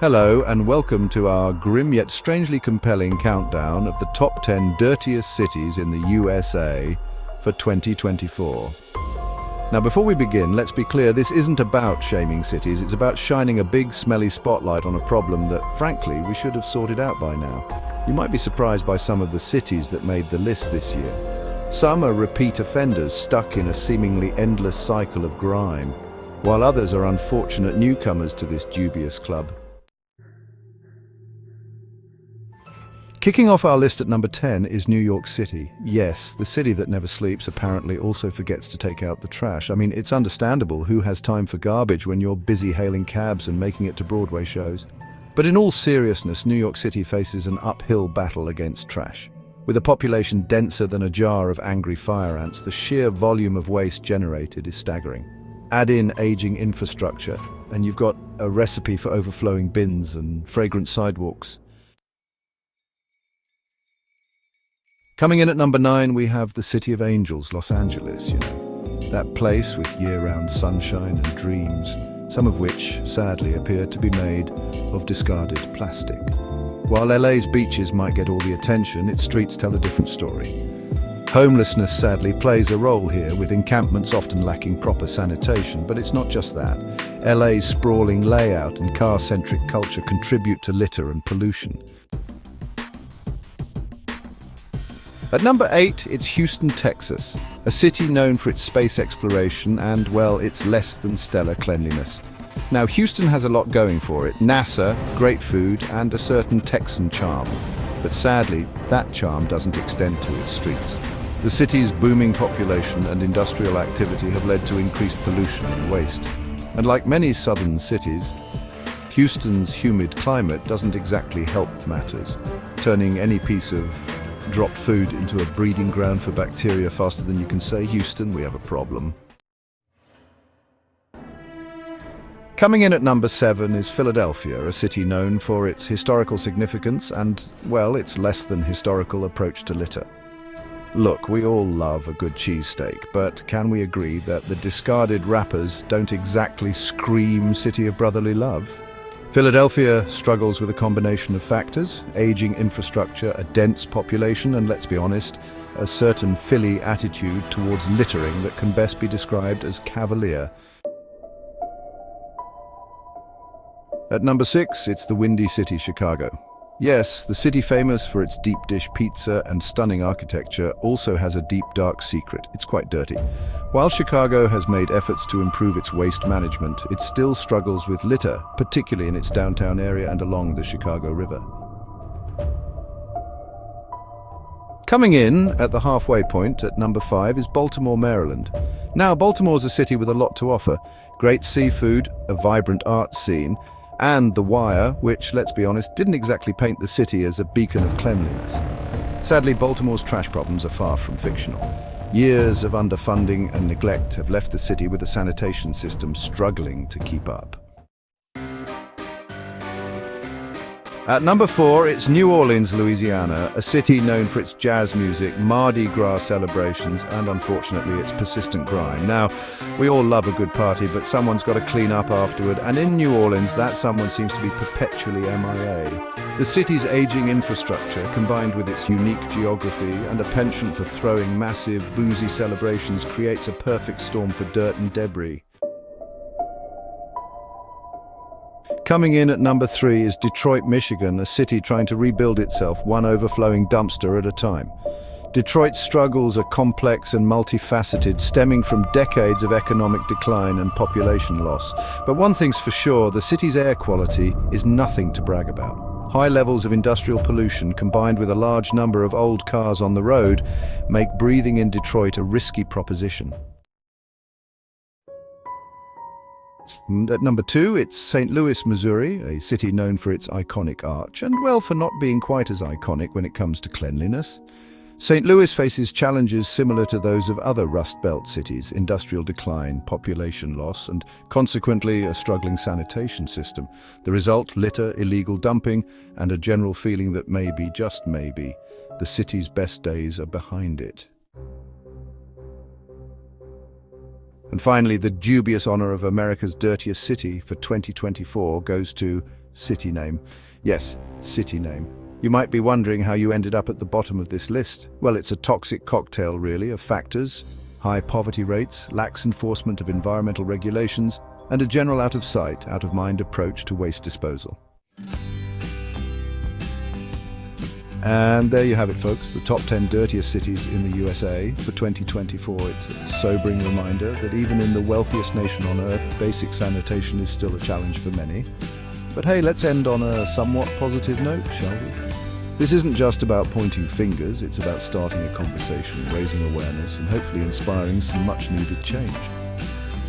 Hello and welcome to our grim yet strangely compelling countdown of the top 10 dirtiest cities in the USA for 2024. Now before we begin, let's be clear, this isn't about shaming cities, it's about shining a big smelly spotlight on a problem that, frankly, we should have sorted out by now. You might be surprised by some of the cities that made the list this year. Some are repeat offenders stuck in a seemingly endless cycle of grime, while others are unfortunate newcomers to this dubious club. Kicking off our list at number 10 is New York City. Yes, the city that never sleeps apparently also forgets to take out the trash. I mean, it's understandable, who has time for garbage when you're busy hailing cabs and making it to Broadway shows? But in all seriousness, New York City faces an uphill battle against trash. With a population denser than a jar of angry fire ants, the sheer volume of waste generated is staggering. Add in aging infrastructure, and you've got a recipe for overflowing bins and fragrant sidewalks. Coming in at number 9, we have the City of Angels, Los Angeles, That place with year-round sunshine and dreams, some of which, sadly, appear to be made of discarded plastic. While LA's beaches might get all the attention, its streets tell a different story. Homelessness, sadly, plays a role here, with encampments often lacking proper sanitation, but it's not just that. LA's sprawling layout and car-centric culture contribute to litter and pollution. At number 8, it's Houston, Texas, a city known for its space exploration and, well, its less than stellar cleanliness. Now, Houston has a lot going for it: NASA, great food, and a certain Texan charm. But sadly, that charm doesn't extend to its streets. The city's booming population and industrial activity have led to increased pollution and waste. And like many southern cities, Houston's humid climate doesn't exactly help matters, turning any piece of dropped food into a breeding ground for bacteria faster than you can say, "Houston, we have a problem." Coming in at number 7 is Philadelphia, a city known for its historical significance and, well, its less than historical approach to litter. Look, we all love a good cheesesteak, but can we agree that the discarded wrappers don't exactly scream City of Brotherly Love? Philadelphia struggles with a combination of factors: aging infrastructure, a dense population, and, let's be honest, a certain Philly attitude towards littering that can best be described as cavalier. At number 6, it's the Windy City, Chicago. Yes, the city famous for its deep dish pizza and stunning architecture also has a deep, dark secret. It's quite dirty. While Chicago has made efforts to improve its waste management, it still struggles with litter, particularly in its downtown area and along the Chicago River. Coming in at the halfway point at number 5 is Baltimore, Maryland. Now, Baltimore's a city with a lot to offer: great seafood, a vibrant art scene, and The Wire, which, let's be honest, didn't exactly paint the city as a beacon of cleanliness. Sadly, Baltimore's trash problems are far from fictional. Years of underfunding and neglect have left the city with a sanitation system struggling to keep up. At number 4, it's New Orleans, Louisiana, a city known for its jazz music, Mardi Gras celebrations, and unfortunately its persistent grime. Now, we all love a good party, but someone's got to clean up afterward, and in New Orleans, that someone seems to be perpetually MIA. The city's aging infrastructure, combined with its unique geography and a penchant for throwing massive, boozy celebrations, creates a perfect storm for dirt and debris. Coming in at number 3 is Detroit, Michigan, a city trying to rebuild itself one overflowing dumpster at a time. Detroit's struggles are complex and multifaceted, stemming from decades of economic decline and population loss. But one thing's for sure: the city's air quality is nothing to brag about. High levels of industrial pollution, combined with a large number of old cars on the road, make breathing in Detroit a risky proposition. At number 2, it's St. Louis, Missouri, a city known for its iconic arch, and, well, for not being quite as iconic when it comes to cleanliness. St. Louis faces challenges similar to those of other Rust Belt cities: industrial decline, population loss, and consequently a struggling sanitation system. The result: litter, illegal dumping, and a general feeling that maybe, just maybe, the city's best days are behind it. And finally, the dubious honor of America's dirtiest city for 2024 goes to city name. Yes, city name. You might be wondering how you ended up at the bottom of this list. Well, it's a toxic cocktail, really, of factors: high poverty rates, lax enforcement of environmental regulations, and a general out-of-sight, out-of-mind approach to waste disposal. And there you have it, folks, the top 10 dirtiest cities in the USA for 2024. It's a sobering reminder that even in the wealthiest nation on earth, basic sanitation is still a challenge for many. But hey, let's end on a somewhat positive note, shall we? This isn't just about pointing fingers, it's about starting a conversation, raising awareness, and hopefully inspiring some much-needed change.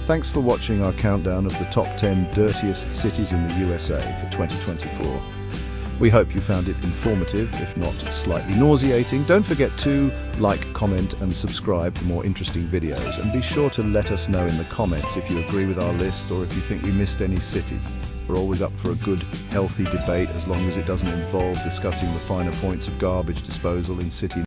Thanks for watching our countdown of the top 10 dirtiest cities in the USA for 2024. We hope you found it informative, if not slightly nauseating. Don't forget to like, comment, and subscribe for more interesting videos. And be sure to let us know in the comments if you agree with our list or if you think we missed any cities. We're always up for a good, healthy debate as long as it doesn't involve discussing the finer points of garbage disposal in city